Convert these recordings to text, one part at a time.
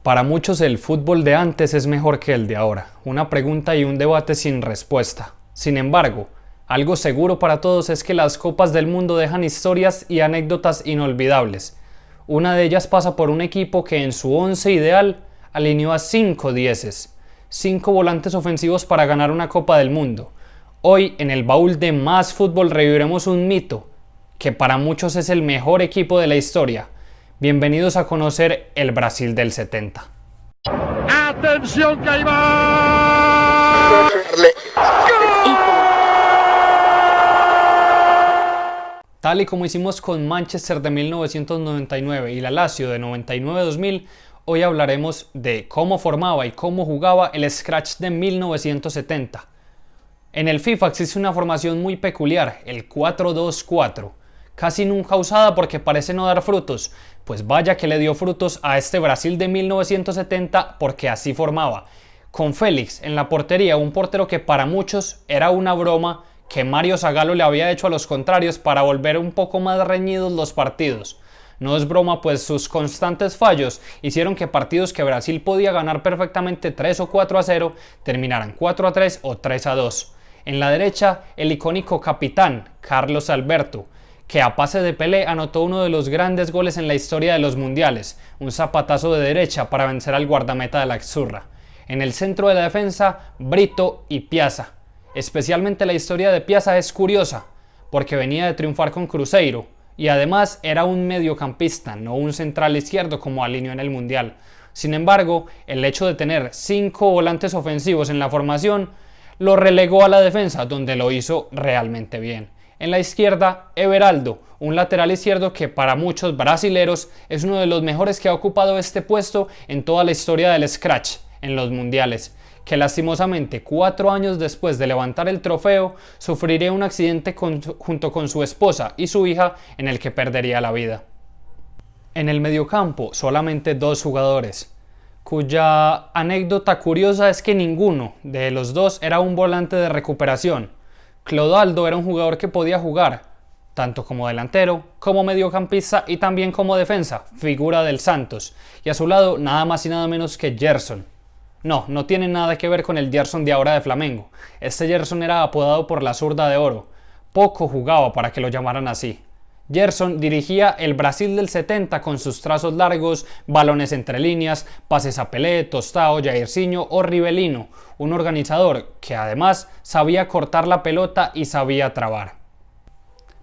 Para muchos el fútbol de antes es mejor que el de ahora, una pregunta y un debate sin respuesta. Sin embargo, algo seguro para todos es que las Copas del Mundo dejan historias y anécdotas inolvidables. Una de ellas pasa por un equipo que en su once ideal alineó a 5 dieces, 5 volantes ofensivos para ganar una Copa del Mundo. Hoy en el baúl de Más Fútbol reviviremos un mito que para muchos es el mejor equipo de la historia. Bienvenidos a conocer el Brasil del 70. ¡Atención que ahí va! Tal y como hicimos con Manchester de 1999 y la Lazio de 99-2000, hoy hablaremos de cómo formaba y cómo jugaba el Scratch de 1970. En el FIFA existe una formación muy peculiar, el 4-2-4. Casi nunca usada porque parece no dar frutos, pues vaya que le dio frutos a este Brasil de 1970 porque así formaba. Con Félix en la portería, un portero que para muchos era una broma que Mario Zagallo le había hecho a los contrarios para volver un poco más reñidos los partidos. No es broma, pues sus constantes fallos hicieron que partidos que Brasil podía ganar perfectamente 3 o 4-0 terminaran 4-3 o 3-2. En la derecha, el icónico capitán Carlos Alberto, que a pase de Pelé anotó uno de los grandes goles en la historia de los mundiales, un zapatazo de derecha para vencer al guardameta de la Xurra. En el centro de la defensa, Brito y Piazza. Especialmente la historia de Piazza es curiosa, porque venía de triunfar con Cruzeiro, y además era un mediocampista, no un central izquierdo como alineó en el mundial. Sin embargo, el hecho de tener 5 volantes ofensivos en la formación lo relegó a la defensa, donde lo hizo realmente bien. En la izquierda, Everaldo, un lateral izquierdo que para muchos brasileros es uno de los mejores que ha ocupado este puesto en toda la historia del Scratch en los mundiales, que lastimosamente 4 años después de levantar el trofeo sufriría un accidente junto con su esposa y su hija en el que perdería la vida. En el mediocampo, solamente 2 jugadores, cuya anécdota curiosa es que ninguno de los dos era un volante de recuperación. Clodoaldo era un jugador que podía jugar tanto como delantero, como mediocampista y también como defensa, figura del Santos, y a su lado nada más y nada menos que Gerson. No tiene nada que ver con el Gerson de ahora de Flamengo. Este Gerson era apodado por la zurda de oro. Poco jugaba para que lo llamaran así. Gerson dirigía el Brasil del 70 con sus trazos largos, balones entre líneas, pases a Pelé, Tostão, Jairzinho o Rivelino, un organizador que además sabía cortar la pelota y sabía trabar.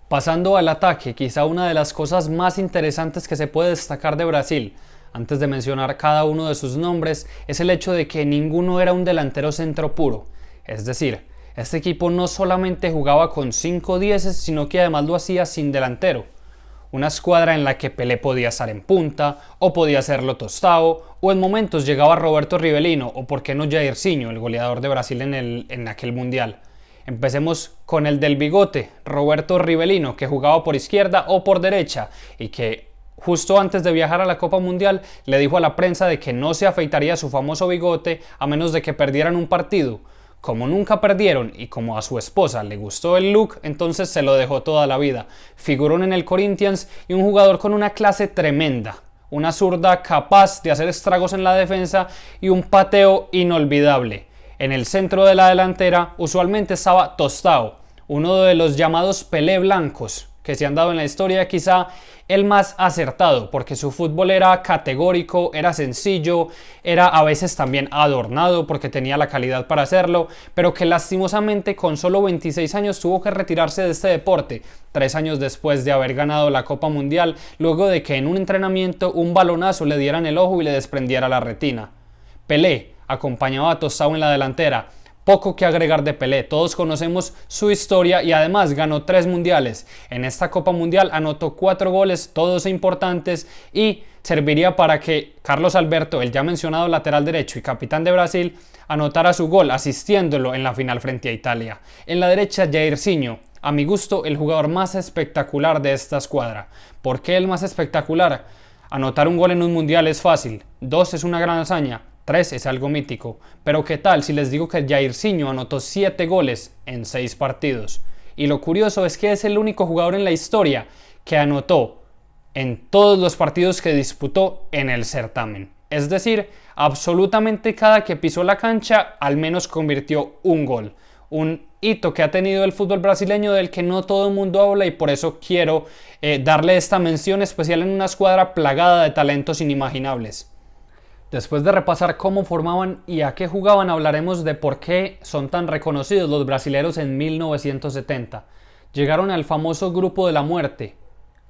Pasando al ataque, quizá una de las cosas más interesantes que se puede destacar de Brasil, antes de mencionar cada uno de sus nombres, es el hecho de que ninguno era un delantero centro puro, es decir, este equipo no solamente jugaba con 5 dieces, sino que además lo hacía sin delantero. Una escuadra en la que Pelé podía estar en punta, o podía hacerlo Tostão, o en momentos llegaba Roberto Rivelino, o por qué no Jairzinho, el goleador de Brasil en aquel mundial. Empecemos con el del bigote, Roberto Rivelino, que jugaba por izquierda o por derecha, y que justo antes de viajar a la Copa Mundial le dijo a la prensa de que no se afeitaría su famoso bigote a menos de que perdieran un partido. Como nunca perdieron y como a su esposa le gustó el look, entonces se lo dejó toda la vida. Figurón en el Corinthians y un jugador con una clase tremenda. Una zurda capaz de hacer estragos en la defensa y un pateo inolvidable. En el centro de la delantera usualmente estaba Tostão, uno de los llamados Pelé blancos que se han dado en la historia, quizá el más acertado, porque su fútbol era categórico, era sencillo, era a veces también adornado porque tenía la calidad para hacerlo, pero que lastimosamente con solo 26 años tuvo que retirarse de este deporte, 3 años después de haber ganado la Copa Mundial, luego de que en un entrenamiento un balonazo le diera en el ojo y le desprendiera la retina. Pelé acompañaba a Tostão en la delantera. Poco que agregar de Pelé, todos conocemos su historia y además ganó 3 mundiales. En esta Copa Mundial anotó 4 goles, todos importantes, y serviría para que Carlos Alberto, el ya mencionado lateral derecho y capitán de Brasil, anotara su gol, asistiéndolo en la final frente a Italia. En la derecha, Jairzinho, a mi gusto el jugador más espectacular de esta escuadra. ¿Por qué el más espectacular? Anotar un gol en un mundial es fácil, 2 es una gran hazaña, 3 es algo mítico, pero ¿qué tal si les digo que Jairzinho anotó 7 goles en 6 partidos? Y lo curioso es que es el único jugador en la historia que anotó en todos los partidos que disputó en el certamen. es decir, absolutamente cada que pisó la cancha al menos convirtió un gol. Un hito que ha tenido el fútbol brasileño del que no todo el mundo habla y por eso quiero darle esta mención especial en una escuadra plagada de talentos inimaginables. Después de repasar cómo formaban y a qué jugaban, hablaremos de por qué son tan reconocidos los brasileros en 1970. Llegaron al famoso Grupo de la Muerte,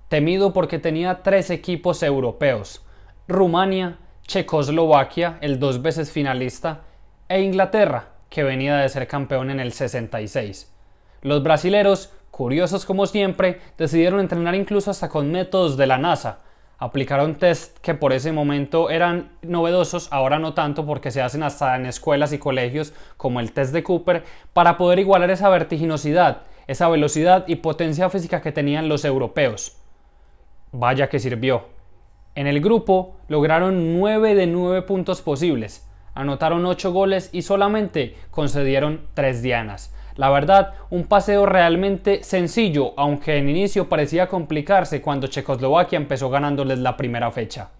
temido porque tenía 3 equipos europeos: Rumania, Checoslovaquia, el 2 veces finalista, e Inglaterra, que venía de ser campeón en el 66. Los brasileros, curiosos como siempre, decidieron entrenar incluso hasta con métodos de la NASA. Aplicaron test que por ese momento eran novedosos, ahora no tanto porque se hacen hasta en escuelas y colegios, como el test de Cooper, para poder igualar esa vertiginosidad, esa velocidad y potencia física que tenían los europeos. Vaya que sirvió. En el grupo lograron 9 de 9 puntos posibles, anotaron 8 goles y solamente concedieron 3 dianas. La verdad, un paseo realmente sencillo, aunque en inicio parecía complicarse cuando Checoslovaquia empezó ganándoles la primera fecha.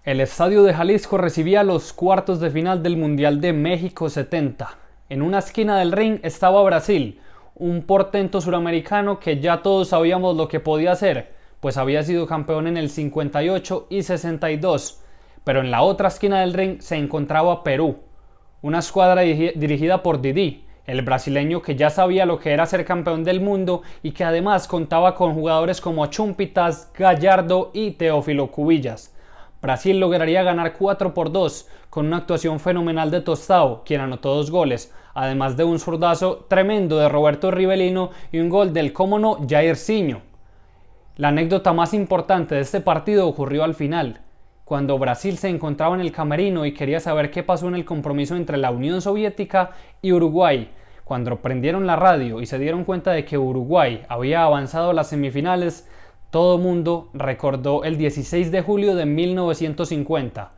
El estadio de Jalisco recibía los cuartos de final del Mundial de México 70. En una esquina del ring estaba Brasil, un portento suramericano que ya todos sabíamos lo que podía hacer, pues había sido campeón en el 58 y 62. Pero en la otra esquina del ring se encontraba Perú, una escuadra dirigida por Didi, el brasileño que ya sabía lo que era ser campeón del mundo y que además contaba con jugadores como Chumpitas, Gallardo y Teófilo Cubillas. Brasil lograría ganar 4-2 con una actuación fenomenal de Tostão, quien anotó 2 goles, además de un zurdazo tremendo de Roberto Rivelino y un gol del cómo no Jairzinho. La anécdota más importante de este partido ocurrió al final, cuando Brasil se encontraba en el camerino y quería saber qué pasó en el compromiso entre la Unión Soviética y Uruguay. Cuando prendieron la radio y se dieron cuenta de que Uruguay había avanzado a las semifinales, todo el mundo recordó el 16 de julio de 1950.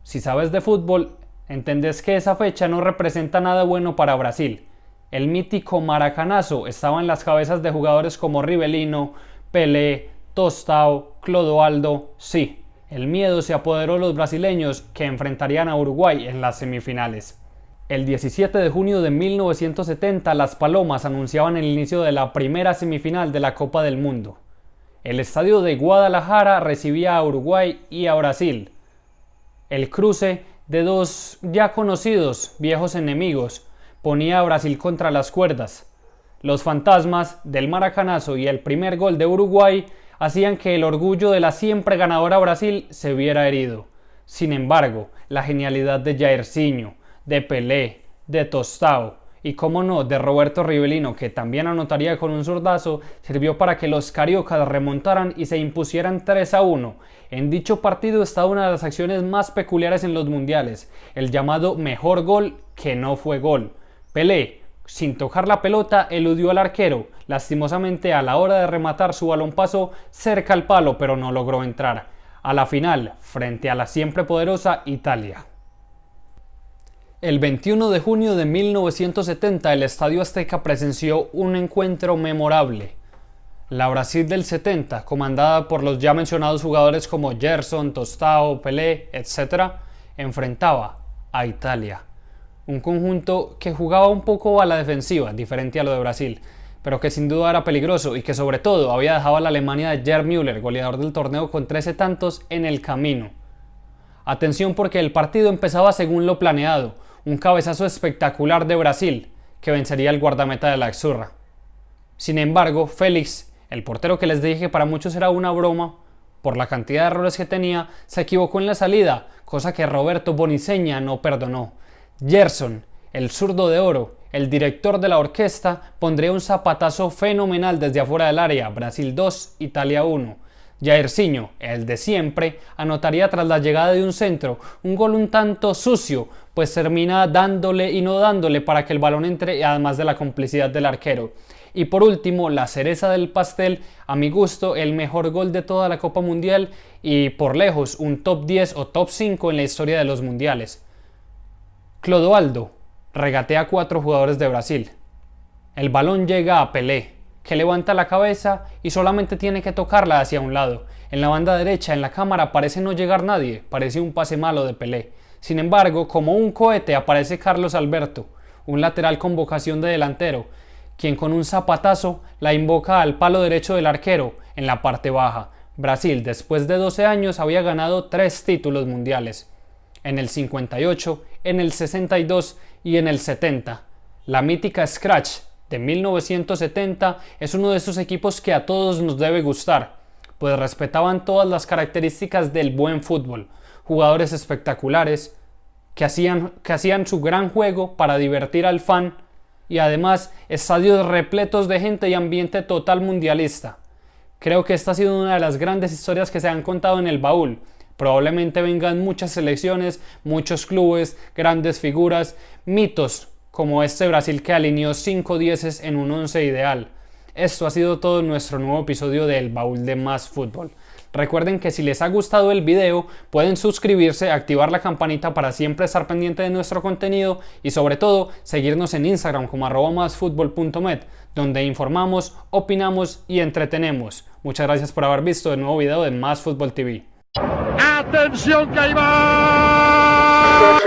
Si sabes de fútbol, entendés que esa fecha no representa nada bueno para Brasil. El mítico maracanazo estaba en las cabezas de jugadores como Rivelino, Pelé, Tostão, Clodoaldo. Sí, el miedo se apoderó de los brasileños que enfrentarían a Uruguay en las semifinales. El 17 de junio de 1970, las Palomas anunciaban el inicio de la primera semifinal de la Copa del Mundo. El estadio de Guadalajara recibía a Uruguay y a Brasil. El cruce de dos ya conocidos viejos enemigos ponía a Brasil contra las cuerdas. Los fantasmas del maracanazo y el primer gol de Uruguay hacían que el orgullo de la siempre ganadora Brasil se viera herido. Sin embargo, la genialidad de Jairzinho, de Pelé, de Tostão y, como no, de Roberto Rivelino, que también anotaría con un zurdazo, sirvió para que los cariocas remontaran y se impusieran 3-1. En dicho partido está una de las acciones más peculiares en los mundiales, el llamado mejor gol que no fue gol. Pelé, sin tocar la pelota, eludió al arquero. Lastimosamente, a la hora de rematar, su balón pasó cerca al palo, pero no logró entrar a la final frente a la siempre poderosa Italia. El 21 de junio de 1970, el Estadio Azteca presenció un encuentro memorable. La Brasil del 70, comandada por los ya mencionados jugadores como Gerson, Tostão, Pelé, etc., enfrentaba a Italia. Un conjunto que jugaba un poco a la defensiva, diferente a lo de Brasil, pero que sin duda era peligroso y que sobre todo había dejado a la Alemania de Gerd Müller, goleador del torneo con 13 tantos, en el camino. Atención, porque el partido empezaba según lo planeado, un cabezazo espectacular de Brasil, que vencería al guardameta de la Exurra. Sin embargo, Félix, el portero que les dije que para muchos era una broma, por la cantidad de errores que tenía, se equivocó en la salida, cosa que Roberto Boniceña no perdonó. Gerson, el zurdo de oro, el director de la orquesta, pondría un zapatazo fenomenal desde afuera del área. Brasil 2, Italia 1. Jairzinho, el de siempre, anotaría tras la llegada de un centro, un gol un tanto sucio, pues termina dándole y no dándole para que el balón entre, además de la complicidad del arquero. Y por último, la cereza del pastel, a mi gusto, el mejor gol de toda la Copa Mundial y por lejos un top 10 o top 5 en la historia de los mundiales. Clodoaldo regatea a 4 jugadores de Brasil. El balón llega a Pelé, que levanta la cabeza y solamente tiene que tocarla hacia un lado. En la banda derecha, en la cámara, parece no llegar nadie, parece un pase malo de Pelé. Sin embargo, como un cohete aparece Carlos Alberto, un lateral con vocación de delantero, quien con un zapatazo la invoca al palo derecho del arquero en la parte baja. Brasil, después de 12 años, había ganado 3 títulos mundiales, en el 58, en el 62 y en el 70. La mítica Scratch de 1970 es uno de esos equipos que a todos nos debe gustar, pues respetaban todas las características del buen fútbol, jugadores espectaculares que hacían su gran juego para divertir al fan y además estadios repletos de gente y ambiente total mundialista. Creo que esta ha sido una de las grandes historias que se han contado en el baúl. Probablemente vengan muchas selecciones, muchos clubes, grandes figuras, mitos como este Brasil que alineó 5 dieces en un 11 ideal. Esto ha sido todo en nuestro nuevo episodio del Baúl de Más Fútbol. Recuerden que si les ha gustado el video pueden suscribirse, activar la campanita para siempre estar pendiente de nuestro contenido y sobre todo seguirnos en Instagram como @masfutbol.met, donde informamos, opinamos y entretenemos. Muchas gracias por haber visto el nuevo video de Más Fútbol TV. Atención que ahí va.